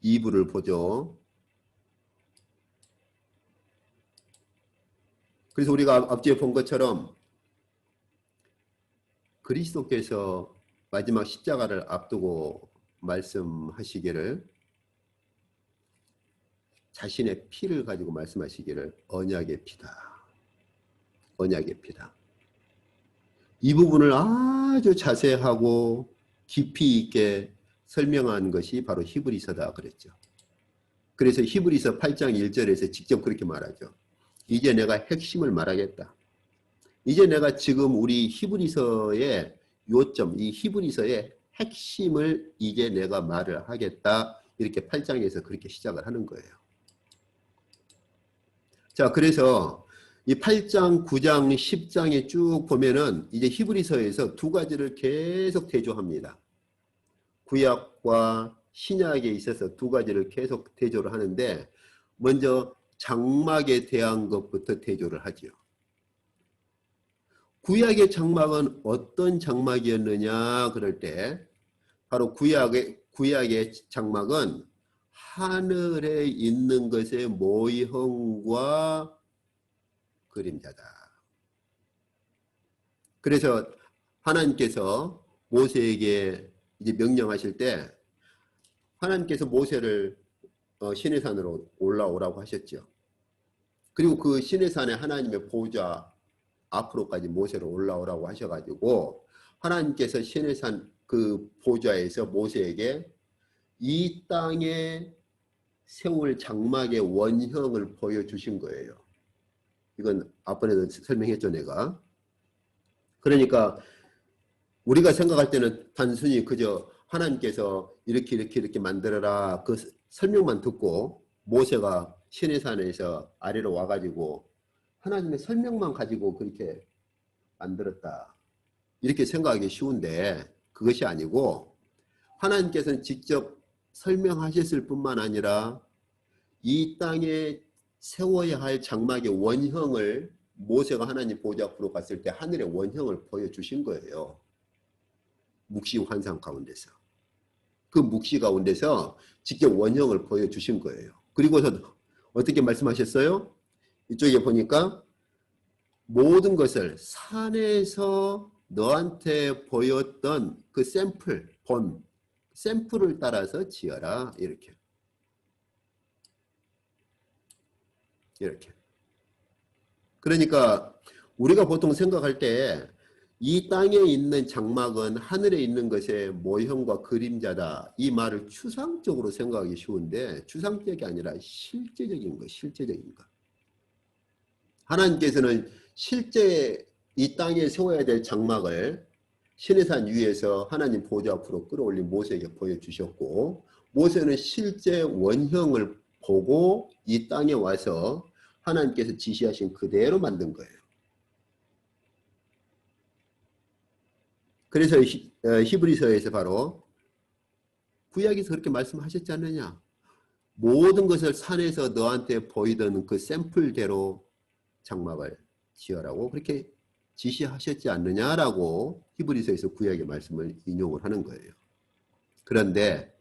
2부를 보죠. 그래서 우리가 앞뒤에 본 것처럼 그리스도께서 마지막 십자가를 앞두고 말씀하시기를, 자신의 피를 가지고 말씀하시기를 언약의 피다. 언약의 피다. 이 부분을 아주 자세하고 깊이 있게 설명한 것이 바로 히브리서다 그랬죠. 그래서 히브리서 8장 1절에서 직접 그렇게 말하죠. 이제 내가 핵심을 말하겠다. 이제 내가 지금 우리 히브리서의 요점, 이 히브리서의 핵심을 이제 내가 말을 하겠다. 이렇게 8장에서 그렇게 시작을 하는 거예요. 자, 그래서 이 8장, 9장, 10장에 쭉 보면은 이제 히브리서에서 두 가지를 계속 대조합니다. 구약과 신약에 있어서 두 가지를 계속 대조를 하는데, 먼저 장막에 대한 것부터 대조를 하죠. 구약의 장막은 어떤 장막이었느냐 그럴 때, 바로 구약의 장막은 하늘에 있는 것의 모형과 그림자다. 그래서 하나님께서 모세에게 이제 명령하실 때, 하나님께서 모세를 시내산으로 올라오라고 하셨죠. 그리고 그 시내산에 하나님의 보좌 앞으로까지 모세를 올라오라고 하셔가지고, 하나님께서 시내산 그 보좌에서 모세에게 이 땅에 세울 장막의 원형을 보여주신 거예요. 이건 앞번에도 설명했죠, 내가. 그러니까 우리가 생각할 때는 단순히 그저 하나님께서 이렇게 만들어라 그 설명만 듣고, 모세가 시내산에서 아래로 와가지고 하나님의 설명만 가지고 그렇게 만들었다, 이렇게 생각하기 쉬운데, 그것이 아니고 하나님께서는 직접 설명하셨을 뿐만 아니라 이 땅에 세워야 할 장막의 원형을 모세가 하나님 보좌 앞으로 갔을 때 하늘의 원형을 보여주신 거예요. 묵시 환상 가운데서. 그 묵시 가운데서 직접 원형을 보여주신 거예요. 그리고서 어떻게 말씀하셨어요? 이쪽에 보니까 모든 것을 산에서 너한테 보였던 그 샘플을 따라서 지어라. 이렇게. 그러니까 우리가 보통 생각할 때 이 땅에 있는 장막은 하늘에 있는 것의 모형과 그림자다, 이 말을 추상적으로 생각하기 쉬운데, 추상적이 아니라 실제적인 것, 실제적인 것. 하나님께서는 실제 이 땅에 세워야 될 장막을 시내산 위에서 하나님 보좌 앞으로 끌어올린 모세에게 보여주셨고, 모세는 실제 원형을 보고 이 땅에 와서 하나님께서 지시하신 그대로 만든 거예요. 그래서 히브리서에서 바로 구약에서 그렇게 말씀하셨지 않느냐. 모든 것을 산에서 너한테 보이던 그 샘플대로 장막을 지어라고 그렇게 지시하셨지 않느냐라고 히브리서에서 구약의 말씀을 인용을 하는 거예요. 그런데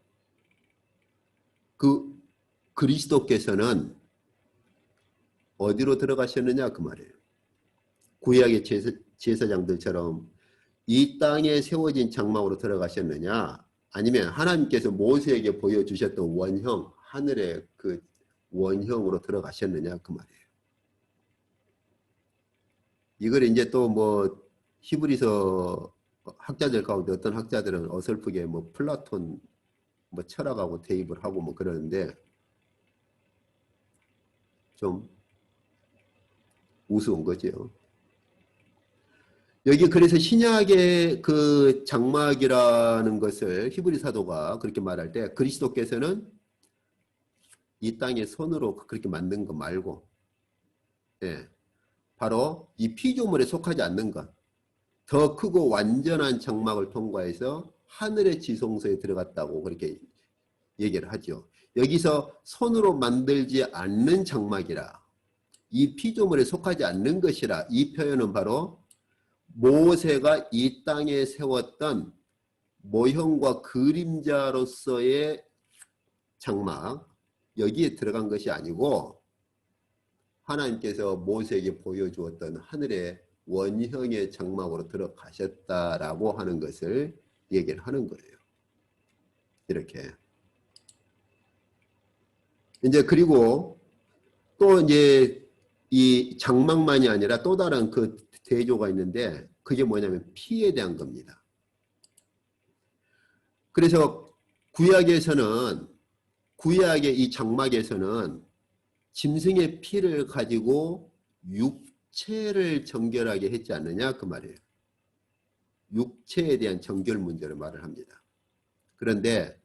그 그리스도께서는 어디로 들어가셨느냐 그 말이에요. 구약의 제사장들처럼 이 땅에 세워진 장막으로 들어가셨느냐, 아니면 하나님께서 모세에게 보여주셨던 원형, 하늘의 그 원형으로 들어가셨느냐 그 말이에요. 이걸 이제 또 뭐 히브리서 학자들 가운데 어떤 학자들은 어설프게 뭐 플라톤 뭐 철학하고 대입을 하고 뭐 그러는데, 좀 우스운 거죠. 여기 그래서 신약의 그 장막이라는 것을 히브리 사도가 그렇게 말할 때, 그리스도께서는 이 땅에 손으로 그렇게 만든 거 말고, 바로 이 피조물에 속하지 않는 것, 더 크고 완전한 장막을 통과해서 하늘의 지성소에 들어갔다고 그렇게 얘기를 하죠. 여기서 손으로 만들지 않는 장막이라, 이 피조물에 속하지 않는 것이라, 이 표현은 바로 모세가 이 땅에 세웠던 모형과 그림자로서의 장막 여기에 들어간 것이 아니고 하나님께서 모세에게 보여주었던 하늘의 원형의 장막으로 들어가셨다라고 하는 것을 얘기를 하는 거예요. 이렇게. 이제 그리고 또 이제 이 장막만이 아니라 또 다른 그 대조가 있는데 그게 뭐냐면 피에 대한 겁니다. 그래서 구약의 이 장막에서는 짐승의 피를 가지고 육체를 정결하게 했지 않느냐 그 말이에요. 육체에 대한 정결 문제를 말을 합니다. 그런데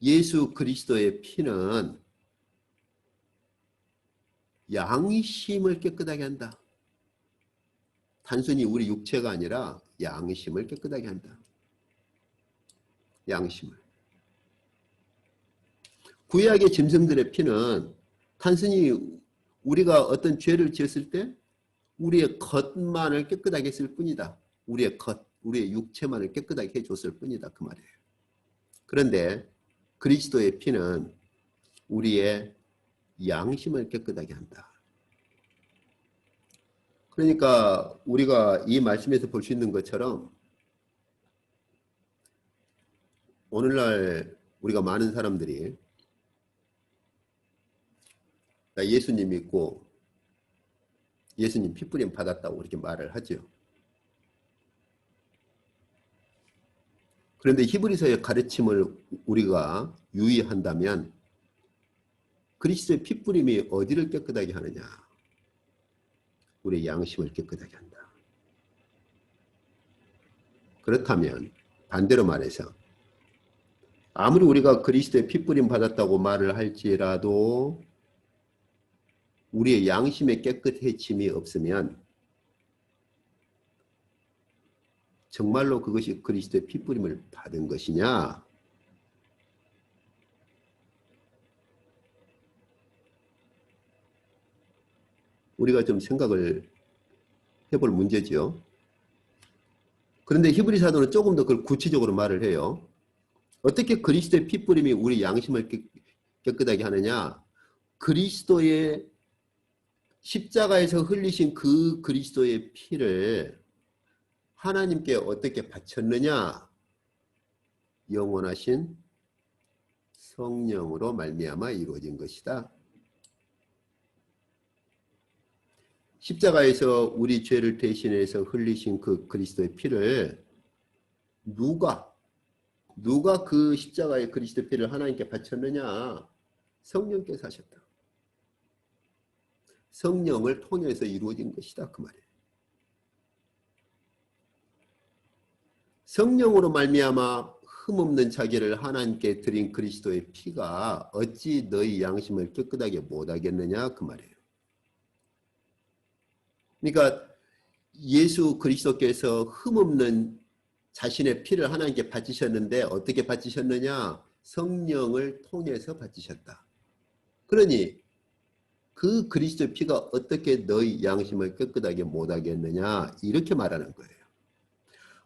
예수 그리스도의 피는 양심을 깨끗하게 한다. 단순히 우리 육체가 아니라 양심을 깨끗하게 한다. 양심을. 구약의 짐승들의 피는 단순히 우리가 어떤 죄를 지었을 때 우리의 겉만을 깨끗하게 했을 뿐이다. 우리의 육체만을 깨끗하게 해줬을 뿐이다. 그 말이에요. 그런데 그리스도의 피는 우리의 양심을 깨끗하게 한다. 그러니까 우리가 이 말씀에서 볼 수 있는 것처럼 오늘날 우리가 많은 사람들이 나 예수님 믿고 예수님 피뿌림 받았다고 이렇게 말을 하죠. 그런데 히브리서의 가르침을 우리가 유의한다면 그리스도의 피뿌림이 어디를 깨끗하게 하느냐? 우리의 양심을 깨끗하게 한다. 그렇다면 반대로 말해서 아무리 우리가 그리스도의 피뿌림 받았다고 말을 할지라도 우리의 양심의 깨끗해짐이 없으면 정말로 그것이 그리스도의 피뿌림을 받은 것이냐? 우리가 좀 생각을 해볼 문제죠. 그런데 히브리 사도는 조금 더 그걸 구체적으로 말을 해요. 어떻게 그리스도의 피뿌림이 우리 양심을 깨끗하게 하느냐? 그리스도의 십자가에서 흘리신 그 그리스도의 피를 하나님께 어떻게 바쳤느냐? 영원하신 성령으로 말미암아 이루어진 것이다. 십자가에서 우리 죄를 대신해서 흘리신 그 그리스도의 피를 누가 그 십자가의 그리스도의 피를 하나님께 바쳤느냐? 성령께서 하셨다. 성령을 통해서 이루어진 것이다. 그 말이에요. 성령으로 말미암아 흠없는 자기를 하나님께 드린 그리스도의 피가 어찌 너희 양심을 깨끗하게 못하겠느냐? 그 말이에요. 그러니까 예수 그리스도께서 흠없는 자신의 피를 하나님께 바치셨는데 어떻게 바치셨느냐? 성령을 통해서 바치셨다. 그러니 그 그리스도의 피가 어떻게 너희 양심을 깨끗하게 못하겠느냐? 이렇게 말하는 거예요.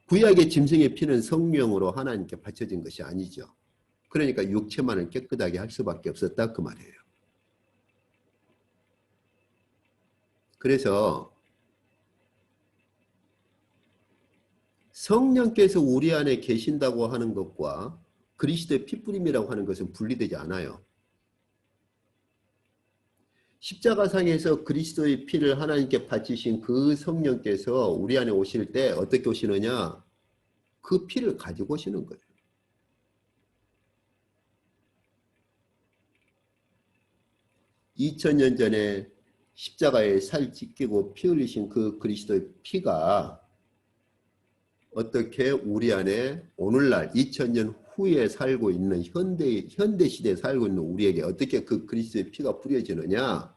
구약의 짐승의 피는 성령으로 하나님께 바쳐진 것이 아니죠. 그러니까 육체만을 깨끗하게 할 수밖에 없었다 그 말이에요. 그래서 성령께서 우리 안에 계신다고 하는 것과 그리스도의 피뿌림이라고 하는 것은 분리되지 않아요. 십자가상에서 그리스도의 피를 하나님께 바치신 그 성령께서 우리 안에 오실 때 어떻게 오시느냐? 그 피를 가지고 오시는 거예요. (2000년) 전에 십자가에 살 찢기고 피 흘리신 그 그리스도의 피가 어떻게 우리 안에 오늘날 2000년 후에 살고 있는 현대 시대에 살고 있는 우리에게 어떻게 그 그리스도의 피가 뿌려지느냐?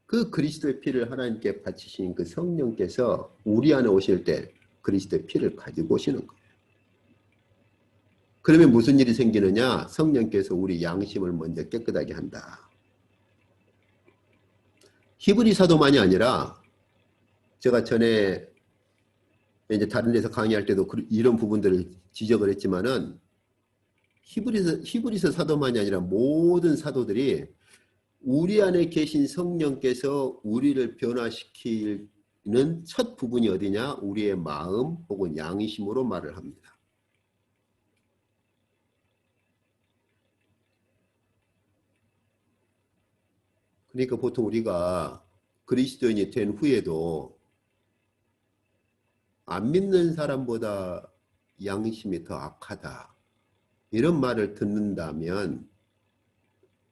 그 그리스도의 피를 하나님께 바치신 그 성령께서 우리 안에 오실 때 그리스도의 피를 가지고 오시는 거예요. 그러면 무슨 일이 생기느냐? 성령께서 우리 양심을 먼저 깨끗하게 한다. 히브리 사도만이 아니라 제가 전에 이제 다른 데서 강의할 때도 이런 부분들을 지적을 했지만은 히브리서 사도만이 아니라 모든 사도들이 우리 안에 계신 성령께서 우리를 변화시키는 첫 부분이 어디냐? 우리의 마음 혹은 양심으로 말을 합니다. 그러니까 보통 우리가 그리스도인이 된 후에도 안 믿는 사람보다 양심이 더 악하다, 이런 말을 듣는다면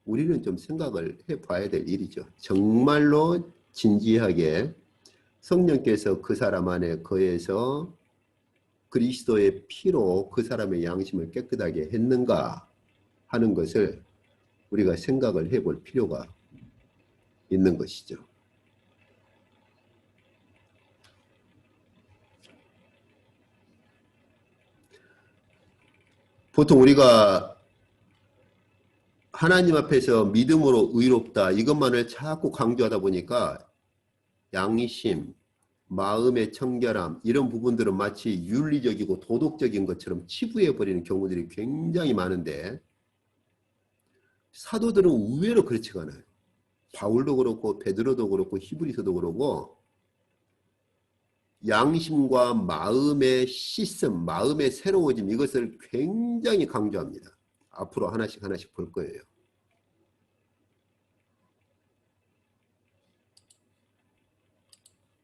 우리는 좀 생각을 해봐야 될 일이죠. 정말로 진지하게 성령께서 그 사람 안에 거해서 그리스도의 피로 그 사람의 양심을 깨끗하게 했는가 하는 것을 우리가 생각을 해볼 필요가 있는 것이죠. 보통 우리가 하나님 앞에서 믿음으로 의롭다, 이것만을 자꾸 강조하다 보니까 양심, 마음의 청결함, 이런 부분들은 마치 윤리적이고 도덕적인 것처럼 치부해버리는 경우들이 굉장히 많은데, 사도들은 의외로 그렇지가 않아요. 바울도 그렇고 베드로도 그렇고 히브리서도 그렇고 양심과 마음의 시스템, 마음의 새로워짐, 이것을 굉장히 강조합니다. 앞으로 하나씩 하나씩 볼 거예요.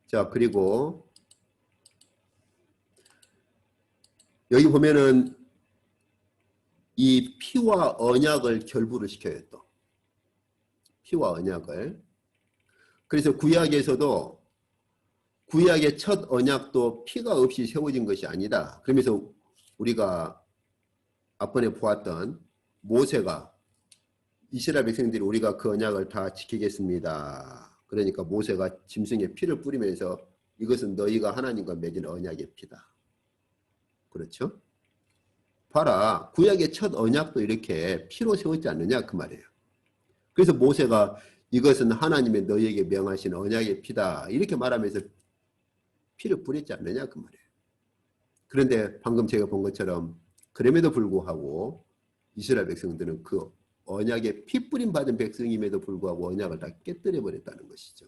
자, 그리고 여기 보면은 이 피와 언약을 결부를 시켜요. 또 피와 언약을. 그래서 구약에서도 구약의 첫 언약도 피가 없이 세워진 것이 아니다. 그러면서 우리가 앞번에 보았던 모세가 이스라엘 백성들이 우리가 그 언약을 다 지키겠습니다. 그러니까 모세가 짐승에 피를 뿌리면서 이것은 너희가 하나님과 맺은 언약의 피다. 그렇죠? 봐라, 구약의 첫 언약도 이렇게 피로 세웠지 않느냐 그 말이에요. 그래서 모세가 이것은 하나님의 너희에게 명하신 언약의 피다, 이렇게 말하면서 피를 뿌렸지 않느냐 그 말이에요. 그런데 방금 제가 본 것처럼 그럼에도 불구하고 이스라엘 백성들은 그 언약에 피 뿌림 받은 백성임에도 불구하고 언약을 다 깨뜨려 버렸다는 것이죠.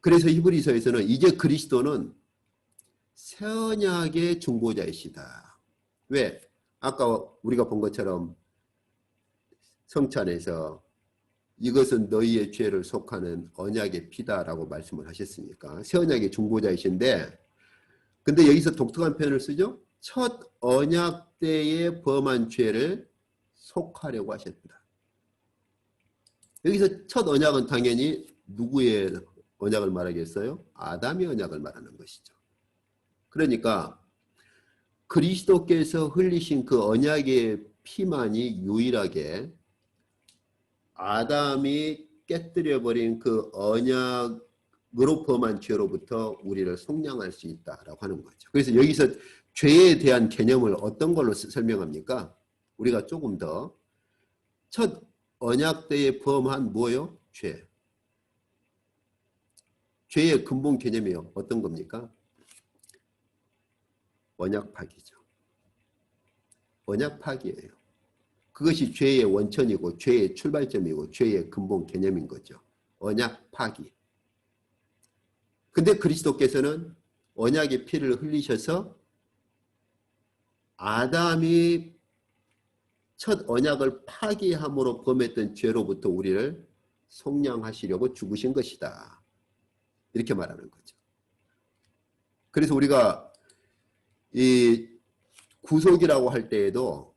그래서 히브리서에서는 이제 그리스도는 새 언약의 중보자이시다. 왜? 아까 우리가 본 것처럼 성찬에서 이것은 너희의 죄를 속하는 언약의 피다라고 말씀을 하셨으니까 새 언약의 중보자이신데, 근데 여기서 독특한 표현을 쓰죠. 첫 언약 때에 범한 죄를 속하려고 하셨다. 여기서 첫 언약은 당연히 누구의 언약을 말하겠어요? 아담의 언약을 말하는 것이죠. 그러니까 그리스도께서 흘리신 그 언약의 피만이 유일하게 아담이 깨뜨려버린 그 언약으로 범한 죄로부터 우리를 속량할 수 있다라고 하는 거죠. 그래서 여기서 죄에 대한 개념을 어떤 걸로 설명합니까? 우리가 조금 더 첫 언약 때에 범한 뭐요? 죄. 죄의 근본 개념이 어떤 겁니까? 언약 파기죠. 언약 파기예요. 그것이 죄의 원천이고 죄의 출발점이고 죄의 근본 개념인 거죠. 언약 파기. 근데 그리스도께서는 언약의 피를 흘리셔서 아담이 첫 언약을 파기함으로 범했던 죄로부터 우리를 속량하시려고 죽으신 것이다. 이렇게 말하는 거죠. 그래서 우리가 이 구속이라고 할 때에도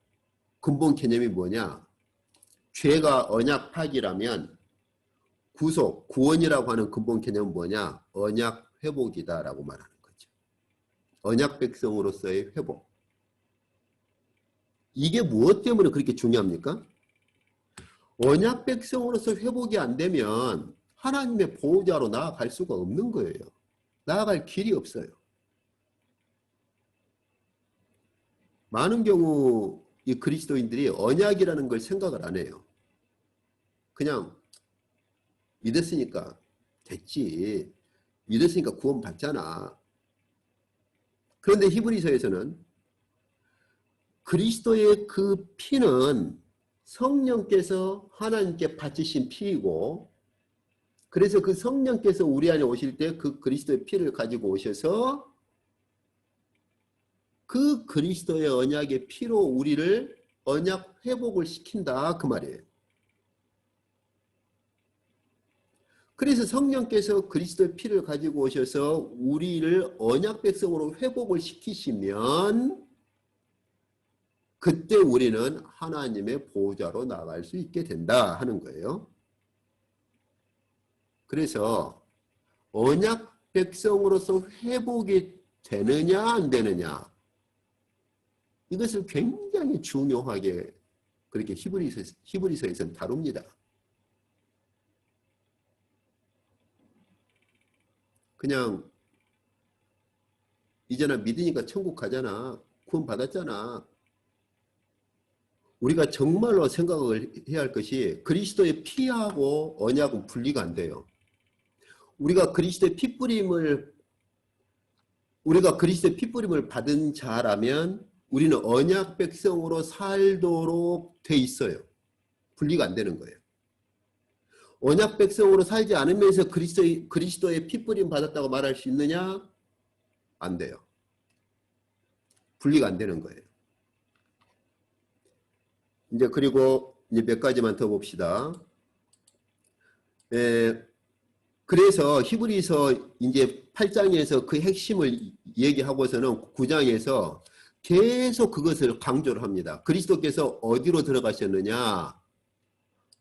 근본 개념이 뭐냐? 죄가 언약 파기라면 구속, 구원이라고 하는 근본 개념은 뭐냐? 언약 회복이다라고 말하는 거죠. 언약 백성으로서의 회복. 이게 무엇 때문에 그렇게 중요합니까? 언약 백성으로서 회복이 안 되면 하나님의 보호자로 나아갈 수가 없는 거예요. 나아갈 길이 없어요. 많은 경우 이 그리스도인들이 언약이라는 걸 생각을 안 해요. 그냥 믿었으니까 됐지. 믿었으니까 구원 받잖아. 그런데 히브리서에서는 그리스도의 그 피는 성령께서 하나님께 바치신 피이고, 그래서 그 성령께서 우리 안에 오실 때 그 그리스도의 피를 가지고 오셔서 그 그리스도의 언약의 피로 우리를 언약 회복을 시킨다, 그 말이에요. 그래서 성령께서 그리스도의 피를 가지고 오셔서 우리를 언약 백성으로 회복을 시키시면 그때 우리는 하나님의 보호자로 나갈 수 있게 된다 하는 거예요. 그래서 언약 백성으로서 회복이 되느냐 안 되느냐, 이것을 굉장히 중요하게 그렇게 히브리서에서는 다룹니다. 그냥 이제는 믿으니까 천국 가잖아, 구원 받았잖아. 우리가 정말로 생각을 해야 할 것이 그리스도의 피하고 언약은 분리가 안 돼요. 우리가 그리스도의 피뿌림을 받은 자라면 우리는 언약 백성으로 살도록 돼 있어요. 분리가 안 되는 거예요. 언약 백성으로 살지 않으면서 그리스도의 피뿌림 받았다고 말할 수 있느냐? 안 돼요. 분리가 안 되는 거예요. 이제 그리고 이제 몇 가지만 더 봅시다. 그래서 히브리서 이제 8장에서 그 핵심을 얘기하고서는 9장에서 계속 그것을 강조를 합니다. 그리스도께서 어디로 들어가셨느냐?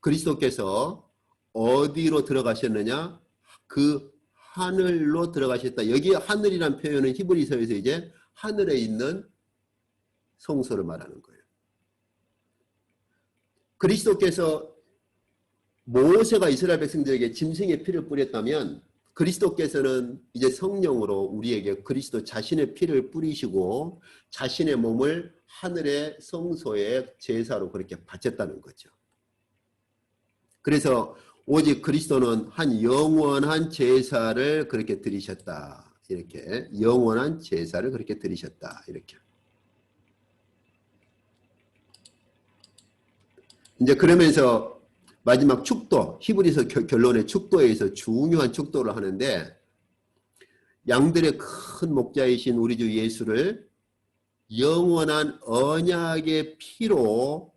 그리스도께서 어디로 들어가셨느냐? 그 하늘로 들어가셨다. 여기 하늘이란 표현은 히브리서에서 이제 하늘에 있는 성소를 말하는 거예요. 그리스도께서 모세가 이스라엘 백성들에게 짐승의 피를 뿌렸다면 그리스도께서는 이제 성령으로 우리에게 그리스도 자신의 피를 뿌리시고 자신의 몸을 하늘의 성소의 제사로 그렇게 바쳤다는 거죠. 그래서 오직 그리스도는 한 영원한 제사를 그렇게 드리셨다. 이렇게 영원한 제사를 그렇게 드리셨다. 이렇게. 이제 그러면서 마지막 축도, 히브리서 결론의 축도에서 중요한 축도를 하는데 양들의 큰 목자이신 우리 주 예수를 영원한 언약의 피로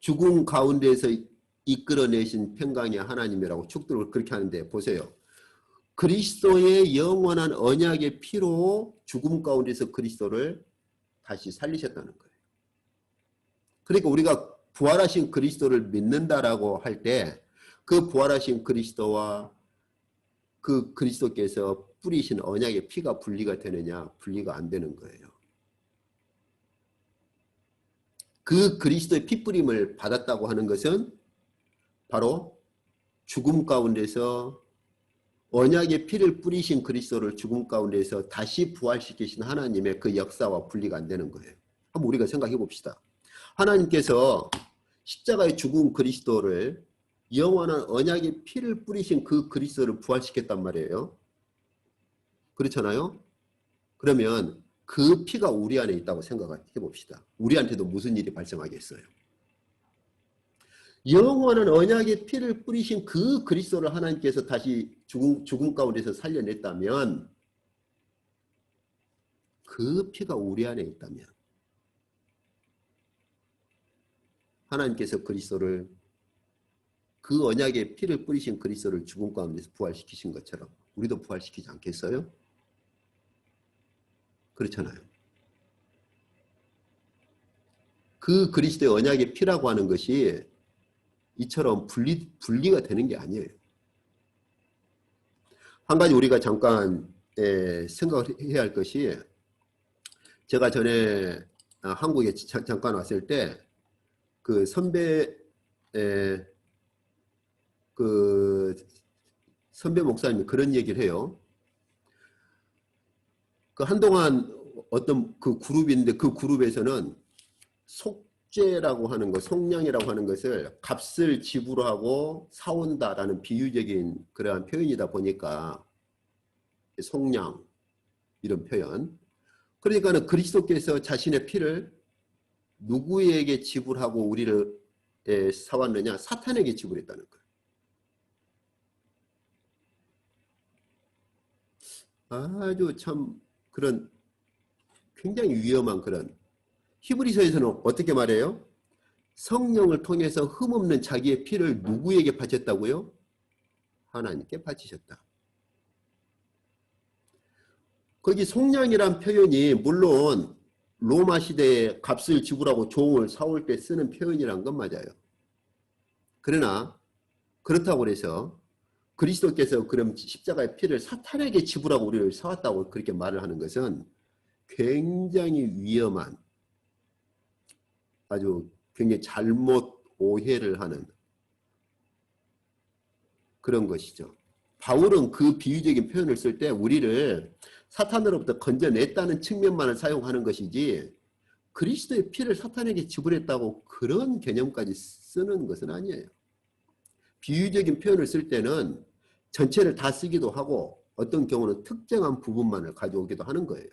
죽음 가운데서 이끌어내신 평강의 하나님이라고 축도를 그렇게 하는데 보세요. 그리스도의 영원한 언약의 피로 죽음 가운데서 그리스도를 다시 살리셨다는 거예요. 그러니까 우리가 부활하신 그리스도를 믿는다라고 할 때 그 부활하신 그리스도와 그 그리스도께서 뿌리신 언약의 피가 분리가 되느냐? 분리가 안 되는 거예요. 그 그리스도의 피뿌림을 받았다고 하는 것은 바로 죽음 가운데서 언약의 피를 뿌리신 그리스도를 죽음 가운데서 다시 부활시키신 하나님의 그 역사와 분리가 안 되는 거예요. 한번 우리가 생각해 봅시다. 하나님께서 십자가의 죽은 그리스도를 영원한 언약의 피를 뿌리신 그 그리스도를 부활시켰단 말이에요. 그렇잖아요? 그러면 그 피가 우리 안에 있다고 생각해 봅시다. 우리한테도 무슨 일이 발생하겠어요? 영원한 언약의 피를 뿌리신 그 그리스도를 하나님께서 다시 죽음 가운데서 살려냈다면 그 피가 우리 안에 있다면 하나님께서 그리스도를 그 언약의 피를 뿌리신 그리스도를 죽음 가운데서 부활시키신 것처럼 우리도 부활시키지 않겠어요? 그렇잖아요. 그 그리스도의 언약의 피라고 하는 것이 이처럼 분리가 되는 게 아니에요. 한 가지 우리가 잠깐 생각을 해야 할 것이 제가 전에 한국에 잠깐 왔을 때 그 선배 목사님이 그런 얘기를 해요. 그 한동안 어떤 그 그룹인데 그 그룹에서는 속죄라고 하는 것, 속량이라고 하는 것을 값을 지불하고 사온다라는 비유적인 그러한 표현이다 보니까 속량 이런 표현. 그러니까는 그리스도께서 자신의 피를 누구에게 지불하고 우리를 사왔느냐? 사탄에게 지불했다는 거예요. 아주 참 그런 굉장히 위험한 그런, 히브리서에서는 어떻게 말해요? 성령을 통해서 흠없는 자기의 피를 누구에게 바쳤다고요? 하나님께 바치셨다. 거기 속량이란 표현이 물론 로마 시대에 값을 지불하고 종을 사올 때 쓰는 표현이란 건 맞아요. 그러나 그렇다고 해서 그리스도께서 그럼 십자가의 피를 사탄에게 지불하고 우리를 사왔다고 그렇게 말을 하는 것은 굉장히 위험한, 아주 굉장히 잘못 오해를 하는 그런 것이죠. 바울은 그 비유적인 표현을 쓸 때 우리를 사탄으로부터 건져냈다는 측면만을 사용하는 것이지 그리스도의 피를 사탄에게 지불했다고 그런 개념까지 쓰는 것은 아니에요. 비유적인 표현을 쓸 때는 전체를 다 쓰기도 하고 어떤 경우는 특정한 부분만을 가져오기도 하는 거예요.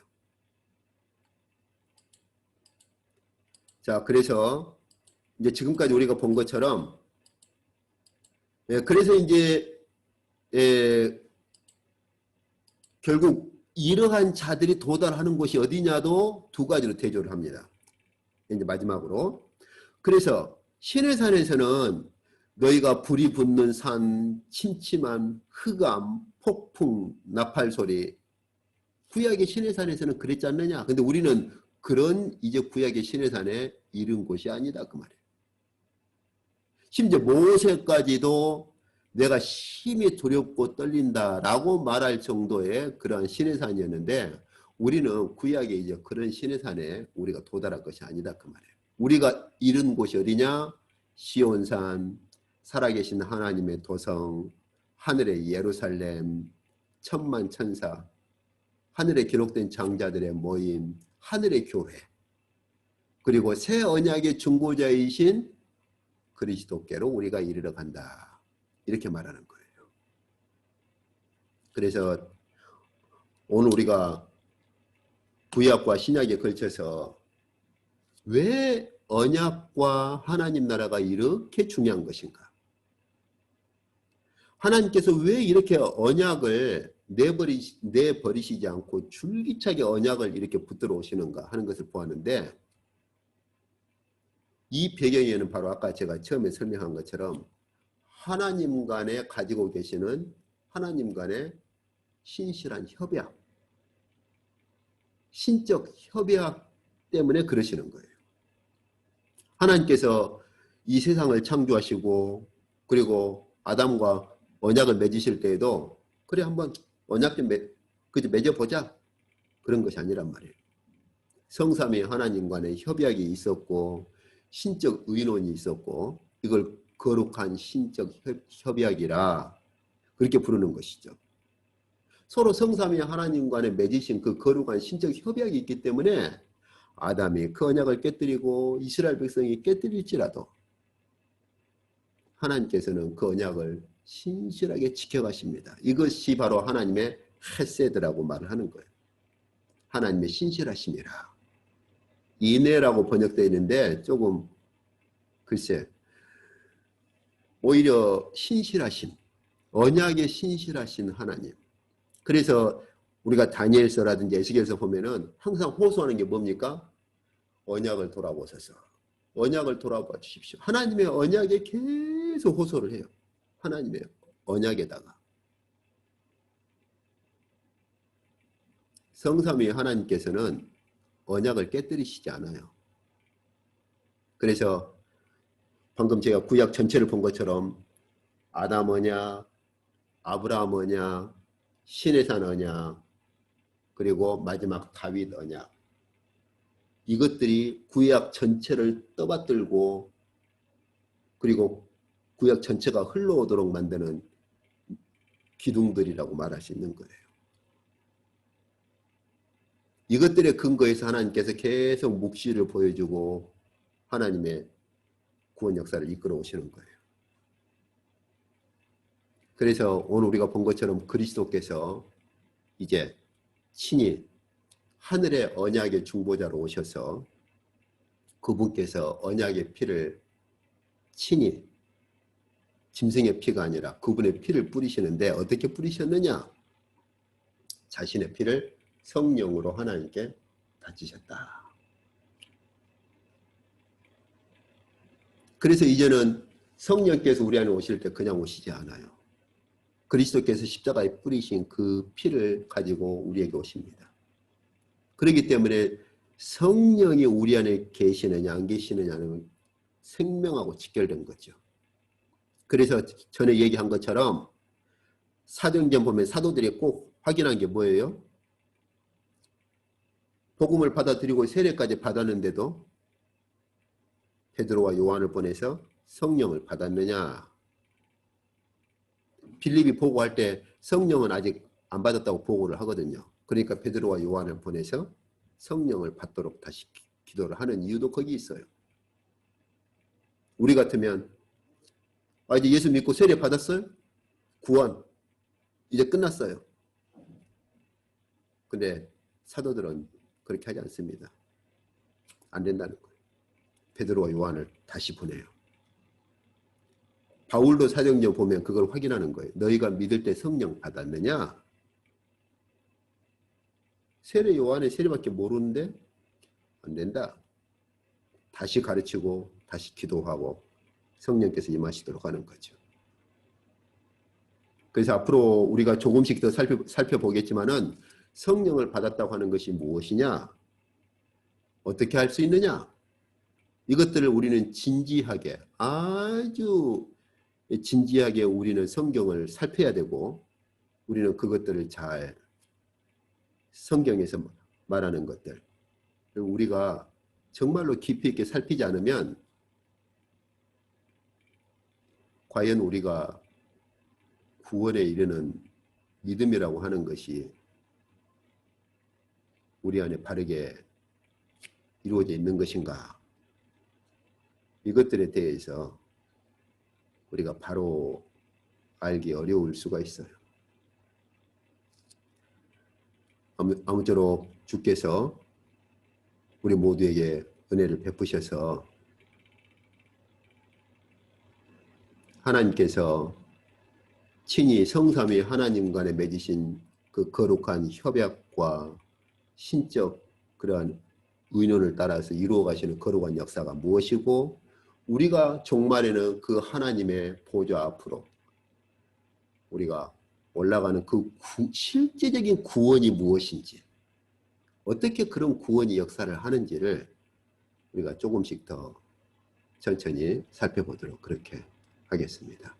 자, 그래서 이제 지금까지 우리가 본 것처럼, 그래서 이제 결국 이러한 자들이 도달하는 곳이 어디냐도 두 가지로 대조를 합니다. 이제 마지막으로, 그래서 시내산에서는 너희가 불이 붙는 산, 침침한 흑암, 폭풍, 나팔 소리, 구약의 시내산에서는 그랬지 않느냐. 근데 우리는 그런 이제 구약의 시내산에 이른 곳이 아니다 그 말이에요. 심지어 모세까지도 내가 심히 두렵고 떨린다라고 말할 정도의 그러한 시내산이었는데 우리는 구약에 이제 그런 시내산에 우리가 도달할 것이 아니다 그 말이에요. 우리가 이른 곳이 어디냐? 시온산, 살아계신 하나님의 도성, 하늘의 예루살렘, 천만 천사, 하늘에 기록된 장자들의 모임, 하늘의 교회, 그리고 새 언약의 중보자이신 그리스도께로 우리가 이르러 간다. 이렇게 말하는 거예요. 그래서 오늘 우리가 구약과 신약에 걸쳐서 왜 언약과 하나님 나라가 이렇게 중요한 것인가? 하나님께서 왜 이렇게 언약을 내버리시지 않고 줄기차게 언약을 이렇게 붙들어 오시는가 하는 것을 보았는데 이 배경에는 바로 아까 제가 처음에 설명한 것처럼 하나님 간에 가지고 계시는 하나님 간의 신실한 협약, 신적 협약 때문에 그러시는 거예요. 하나님께서 이 세상을 창조하시고 그리고 아담과 언약을 맺으실 때에도 그래 한번 언약 좀 맺어보자 그런 것이 아니란 말이에요. 성삼위 하나님 간의 협약이 있었고 신적 의논이 있었고 이걸 거룩한 신적 협약이라 그렇게 부르는 것이죠. 서로 성삼위 하나님 간에 맺으신 그 거룩한 신적 협약이 있기 때문에 아담이 그 언약을 깨뜨리고 이스라엘 백성이 깨뜨릴지라도 하나님께서는 그 언약을 신실하게 지켜가십니다. 이것이 바로 하나님의 헤세드라고 말을 하는 거예요. 하나님의 신실하심이라. 인애라고 번역되어 있는데 조금 글쎄 오히려 신실하심, 언약에 신실하신 하나님. 그래서 우리가 다니엘서라든지 에스겔서 보면은 항상 호소하는 게 뭡니까? 언약을 돌아보소서. 언약을 돌아봐 주십시오. 하나님의 언약에 계속 호소를 해요. 하나님의 언약에다가. 성삼위 하나님께서는 언약을 깨뜨리시지 않아요. 그래서 방금 제가 구약 전체를 본 것처럼 아담 언약, 아브라함 언약, 시내산 언약, 그리고 마지막 다윗 언약. 이것들이 구약 전체를 떠받들고 그리고 구약 전체가 흘러오도록 만드는 기둥들이라고 말할 수 있는 거예요. 이것들의 근거에서 하나님께서 계속 묵시를 보여주고 하나님의 구원 역사를 이끌어 오시는 거예요. 그래서 오늘 우리가 본 것처럼 그리스도께서 이제 친히 하늘의 언약의 중보자로 오셔서 그분께서 언약의 피를 친히 짐승의 피가 아니라 그분의 피를 뿌리시는데 어떻게 뿌리셨느냐? 자신의 피를 성령으로 하나님께 바치셨다. 그래서 이제는 성령께서 우리 안에 오실 때 그냥 오시지 않아요. 그리스도께서 십자가에 뿌리신 그 피를 가지고 우리에게 오십니다. 그렇기 때문에 성령이 우리 안에 계시느냐 안 계시느냐는 생명하고 직결된 거죠. 그래서 전에 얘기한 것처럼 사도행전 보면 사도들이 꼭 확인한 게 뭐예요? 복음을 받아들이고 세례까지 받았는데도 베드로와 요한을 보내서 성령을 받았느냐? 빌립이 보고할 때 성령은 아직 안 받았다고 보고를 하거든요. 그러니까 베드로와 요한을 보내서 성령을 받도록 다시 기도를 하는 이유도 거기 있어요. 우리 같으면 이제 예수 믿고 세례 받았어요? 구원 이제 끝났어요. 근데 사도들은 그렇게 하지 않습니다. 안 된다는 거예요. 베드로와 요한을 다시 보내요. 바울도 사도행전 보면 그걸 확인하는 거예요. 너희가 믿을 때 성령 받았느냐? 세례 요한의 세례밖에 모르는데 안 된다. 다시 가르치고 다시 기도하고 성령께서 임하시도록 하는 거죠. 그래서 앞으로 우리가 조금씩 더 살펴보겠지만은 성령을 받았다고 하는 것이 무엇이냐? 어떻게 할 수 있느냐? 이것들을 우리는 진지하게 아주 진지하게 우리는 성경을 살펴야 되고 우리는 그것들을 잘 성경에서 말하는 것들 우리가 정말로 깊이 있게 살피지 않으면 과연 우리가 구원에 이르는 믿음이라고 하는 것이 우리 안에 바르게 이루어져 있는 것인가? 이것들에 대해서 우리가 바로 알기 어려울 수가 있어요. 아무쪼록 주께서 우리 모두에게 은혜를 베푸셔서 하나님께서 친히 성삼위 하나님 간에 맺으신 그 거룩한 협약과 신적 그러한 의논을 따라서 이루어 가시는 거룩한 역사가 무엇이고 우리가 종말에는 그 하나님의 보좌 앞으로 우리가 올라가는 그 실제적인 구원이 무엇인지 어떻게 그런 구원이 역사를 하는지를 우리가 조금씩 더 천천히 살펴보도록 그렇게 하겠습니다.